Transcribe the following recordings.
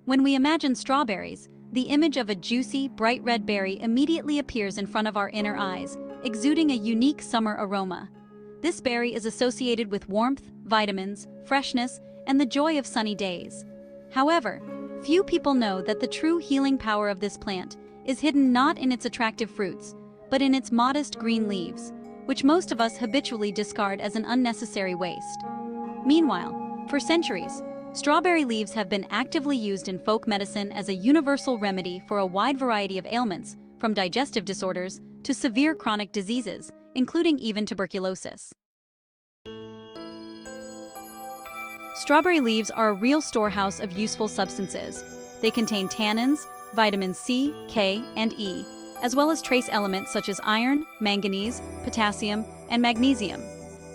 When we imagine strawberries, the image of a juicy, bright red berry immediately appears in front of our inner eyes, exuding a unique summer aroma. This berry is associated with warmth, vitamins, freshness, and the joy of sunny days. However, few people know that the true healing power of this plant is hidden not in its attractive fruits, but in its modest green leaves, which most of us habitually discard as an unnecessary waste. Meanwhile, for centuries, strawberry leaves have been actively used in folk medicine as a universal remedy for a wide variety of ailments, from digestive disorders to severe chronic diseases, including even tuberculosis. Strawberry leaves are a real storehouse of useful substances. They contain tannins, vitamins C, K, and E, as well as trace elements such as iron, manganese, potassium, and magnesium.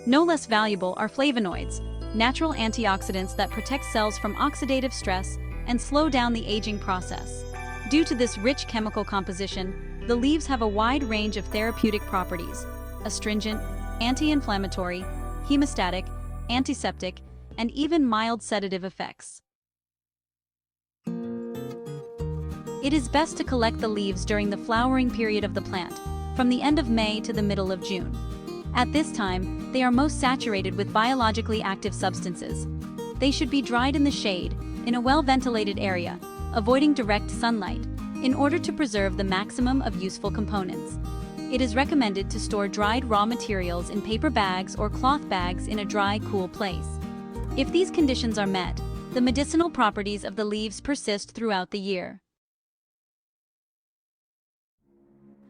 No less valuable are flavonoids, natural antioxidants that protect cells from oxidative stress and slow down the aging process. Due to this rich chemical composition, the leaves have a wide range of therapeutic properties: astringent, anti-inflammatory, hemostatic, antiseptic, and even mild sedative effects. It is best to collect the leaves during the flowering period of the plant, from the end of May to the middle of June. At this time, they are most saturated with biologically active substances. They should be dried in the shade, in a well-ventilated area, avoiding direct sunlight, in order to preserve the maximum of useful components. It is recommended to store dried raw materials in paper bags or cloth bags in a dry, cool place. If these conditions are met, the medicinal properties of the leaves persist throughout the year.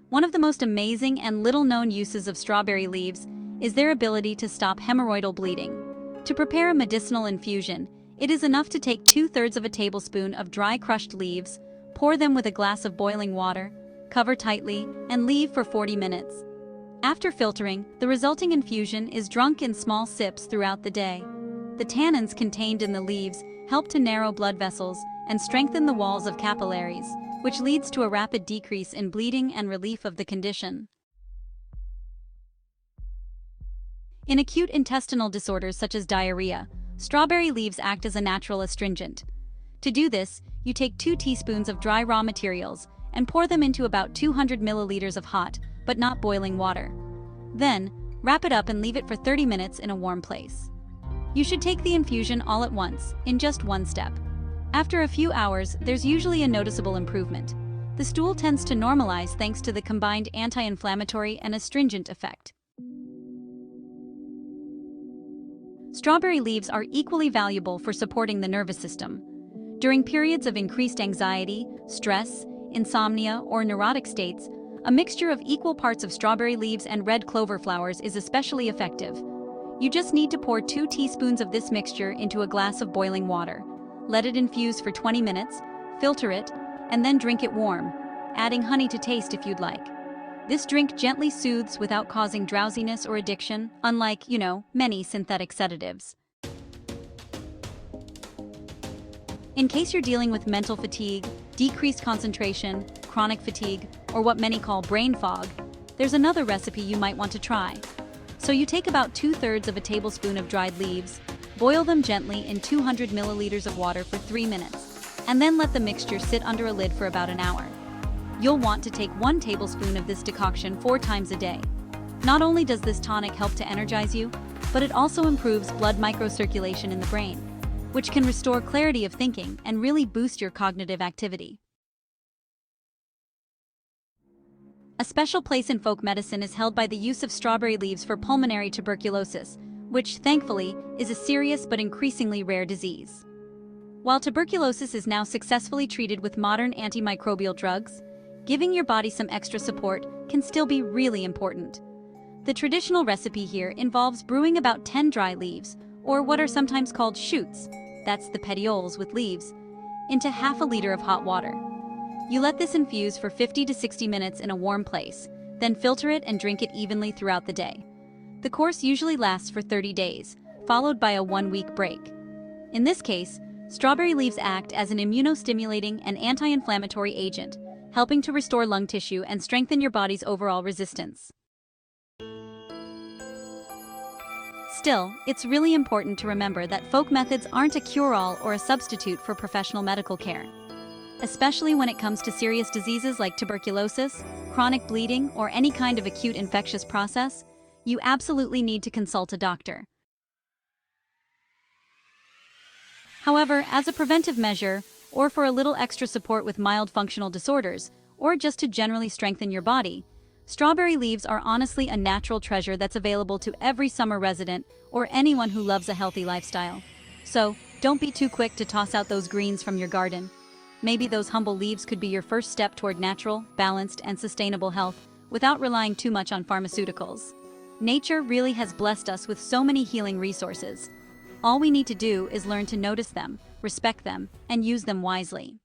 One of the most amazing and little-known uses of strawberry leaves is their ability to stop hemorrhoidal bleeding. To prepare a medicinal infusion, it is enough to take 2/3 of a tablespoon of dry crushed leaves, pour them with a glass of boiling water, cover tightly, and leave for 40 minutes. After filtering, the resulting infusion is drunk in small sips throughout the day. The tannins contained in the leaves help to narrow blood vessels and strengthen the walls of capillaries, which leads to a rapid decrease in bleeding and relief of the condition. In acute intestinal disorders such as diarrhea, strawberry leaves act as a natural astringent. To do this, you take 2 teaspoons of dry raw materials and pour them into about 200 milliliters of hot, but not boiling water. Then, wrap it up and leave it for 30 minutes in a warm place. You should take the infusion all at once, in just one step. After a few hours, there's usually a noticeable improvement. The stool tends to normalize thanks to the combined anti-inflammatory and astringent effect. Strawberry leaves are equally valuable for supporting the nervous system. During periods of increased anxiety, stress, insomnia, or neurotic states, a mixture of equal parts of strawberry leaves and red clover flowers is especially effective. You just need to pour 2 teaspoons of this mixture into a glass of boiling water. Let it infuse for 20 minutes, filter it, and then drink it warm, adding honey to taste if you'd like. This drink gently soothes without causing drowsiness or addiction, unlike, many synthetic sedatives. In case you're dealing with mental fatigue, decreased concentration, chronic fatigue, or what many call brain fog, there's another recipe you might want to try. So you take about 2/3 of a tablespoon of dried leaves, boil them gently in 200 milliliters of water for 3 minutes, and then let the mixture sit under a lid for about an hour. You'll want to take 1 tablespoon of this decoction 4 times a day. Not only does this tonic help to energize you, but it also improves blood microcirculation in the brain, which can restore clarity of thinking and really boost your cognitive activity. A special place in folk medicine is held by the use of strawberry leaves for pulmonary tuberculosis, which, thankfully, is a serious but increasingly rare disease. While tuberculosis is now successfully treated with modern antimicrobial drugs, giving your body some extra support can still be really important. The traditional recipe here involves brewing about 10 dry leaves, or what are sometimes called shoots, that's the petioles with leaves, into half a liter of hot water. You let this infuse for 50 to 60 minutes in a warm place, then filter it and drink it evenly throughout the day. The course usually lasts for 30 days, followed by a 1-week break. In this case, strawberry leaves act as an immunostimulating and anti-inflammatory agent, helping to restore lung tissue and strengthen your body's overall resistance. Still, it's really important to remember that folk methods aren't a cure-all or a substitute for professional medical care. Especially when it comes to serious diseases like tuberculosis, chronic bleeding, or any kind of acute infectious process, you absolutely need to consult a doctor. However, as a preventive measure, or for a little extra support with mild functional disorders, or just to generally strengthen your body, strawberry leaves are honestly a natural treasure that's available to every summer resident or anyone who loves a healthy lifestyle. So, don't be too quick to toss out those greens from your garden. Maybe those humble leaves could be your first step toward natural, balanced, and sustainable health without relying too much on pharmaceuticals. Nature really has blessed us with so many healing resources. All we need to do is learn to notice them, respect them, and use them wisely.